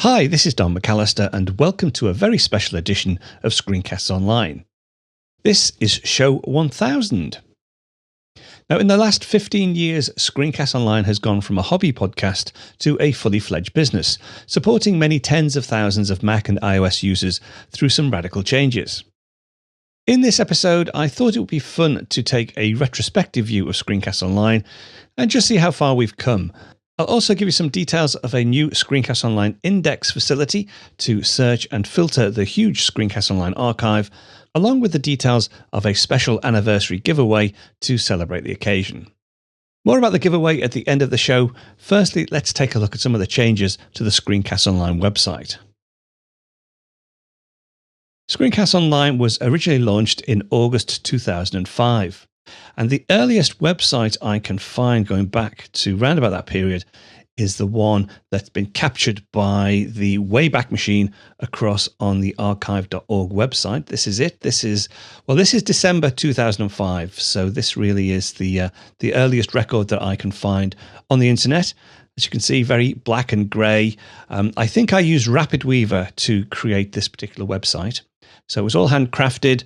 Hi, this is Don McAllister, and welcome to a very special edition of Screencasts Online. This is show 1000. Now, in the last 15 years, Screencasts Online has gone from a hobby podcast to a fully fledged business, supporting many tens of thousands of Mac and iOS users through some radical changes. In this episode, I thought it would be fun to take a retrospective view of Screencasts Online and just see how far we've come. I'll also give you some details of a new Screencast Online index facility to search and filter the huge Screencast Online archive, along with the details of a special anniversary giveaway to celebrate the occasion. More about the giveaway at the end of the show. Firstly, let's take a look at some of the changes to the Screencast Online website. Screencast Online was originally launched in August 2005. And the earliest website I can find going back to round about that period is the one that's been captured by the Wayback Machine across on the archive.org website. This is it. This is December 2005. So this really is the earliest record that I can find on the internet. As you can see, very black and grey. I think I used RapidWeaver to create this particular website. So it was all handcrafted.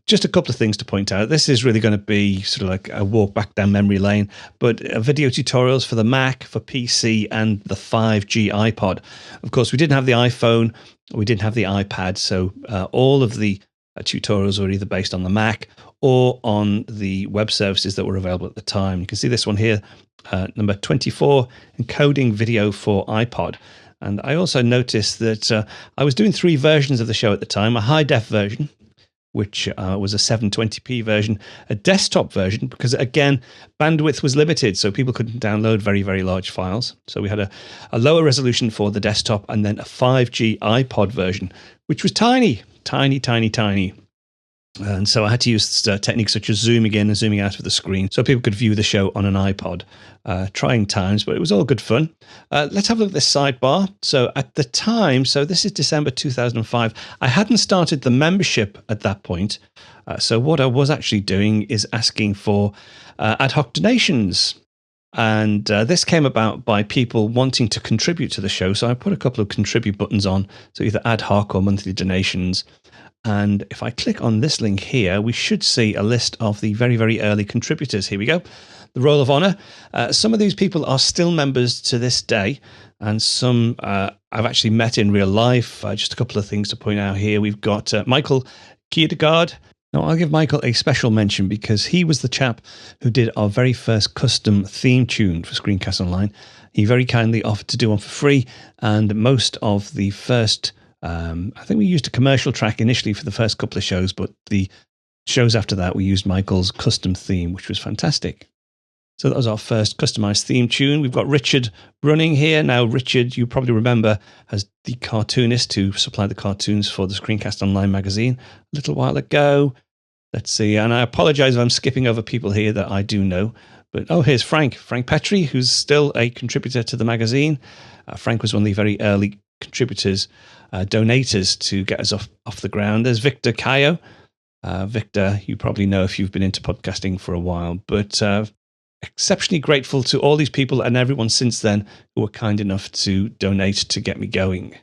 Just a couple of things to point out. This is really going to be sort of like a walk back down memory lane, but video tutorials for the Mac, for PC, and the 5G iPod. Of course, we didn't have the iPhone, we didn't have the iPad, so all of the tutorials were either based on the Mac or on the web services that were available at the time. You can see this one here, number 24, encoding video for iPod. And I also noticed that I was doing 3 versions of the show at the time, a high-def version, which was a 720p version, a desktop version, because again, bandwidth was limited, so people couldn't download very, very large files. So we had a lower resolution for the desktop, and then a 5G iPod version, which was tiny. And so I had to use techniques such as zooming in and zooming out of the screen so people could view the show on an iPod. Trying times, but it was all good fun. Let's have a look at this sidebar. So at the time, so this is December 2005, I hadn't started the membership at that point. So what I was actually doing is asking for ad hoc donations. And this came about by people wanting to contribute to the show. So I put a couple of contribute buttons on, so either ad hoc or monthly donations. And if I click on this link here, we should see a list of the very, very early contributors. Here we go. The Roll of Honour. Some of these people are still members to this day, and some I've actually met in real life. Just a couple of things to point out here. We've got Michael Kierkegaard. Now, I'll give Michael a special mention because he was the chap who did our very first custom theme tune for Screencast Online. He very kindly offered to do one for free, and most of the first I think we used a commercial track initially for the first couple of shows, but the shows after that, we used Michael's custom theme, which was fantastic. So that was our first customized theme tune. We've got Richard running here. Now, Richard, you probably remember, as the cartoonist who supplied the cartoons for the Screencast Online magazine a little while ago. Let's see. And I apologize if I'm skipping over people here that I do know. But, here's Frank Petrie, who's still a contributor to the magazine. Frank was one of the very early contributors, donators to get us off the ground. There's Victor Cayo. Victor, you probably know if you've been into podcasting for a while, but exceptionally grateful to all these people and everyone since then who were kind enough to donate to get me going.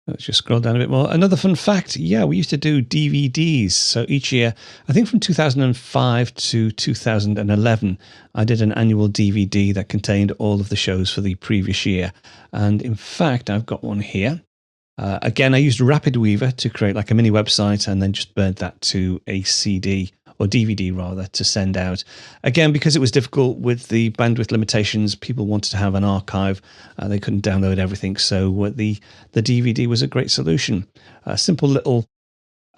Let's just scroll down a bit more. Another fun fact, we used to do DVDs. So each year, I think from 2005 to 2011, I did an annual DVD that contained all of the shows for the previous year. And in fact, I've got one here. Again, I used RapidWeaver to create like a mini website and then just burned that to a CD or DVD rather to send out. Again, because it was difficult with the bandwidth limitations, people wanted to have an archive. They couldn't download everything. So the DVD was a great solution. A simple little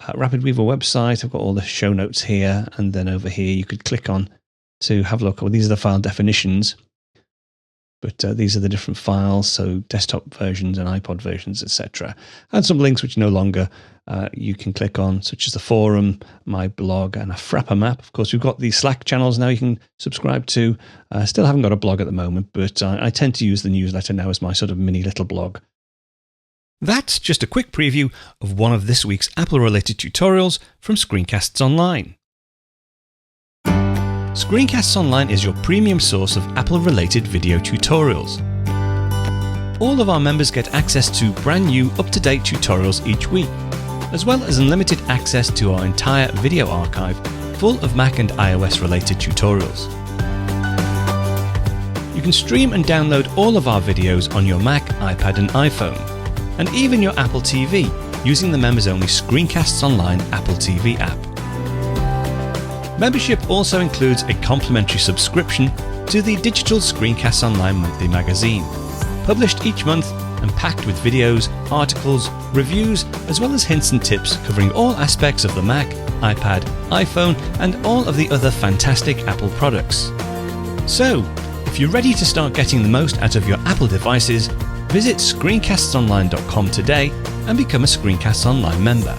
RapidWeaver website. I've got all the show notes here. And then over here, you could click on to have a look. Well, these are the file definitions. But these are the different files, so desktop versions and iPod versions, etc. And some links which no longer you can click on, such as the forum, my blog, and a Frapper map. Of course, we've got the Slack channels now you can subscribe to. Still haven't got a blog at the moment, but I tend to use the newsletter now as my sort of mini little blog. That's just a quick preview of one of this week's Apple-related tutorials from Screencasts Online. Screencasts Online is your premium source of Apple-related video tutorials. all of our members get access to brand new up-to-date tutorials each week, as well as unlimited access to our entire video archive full of Mac and iOS related tutorials. You can stream and download all of our videos on your Mac, iPad and iPhone, and even your Apple TV using the members-only Screencasts Online Apple TV app. Membership also includes a complimentary subscription to the digital Screencasts Online monthly magazine, published each month and packed with videos, articles, reviews, as well as hints and tips covering all aspects of the Mac, iPad, iPhone, and all of the other fantastic Apple products. So, if you're ready to start getting the most out of your Apple devices, visit screencastsonline.com today and become a Screencasts Online member.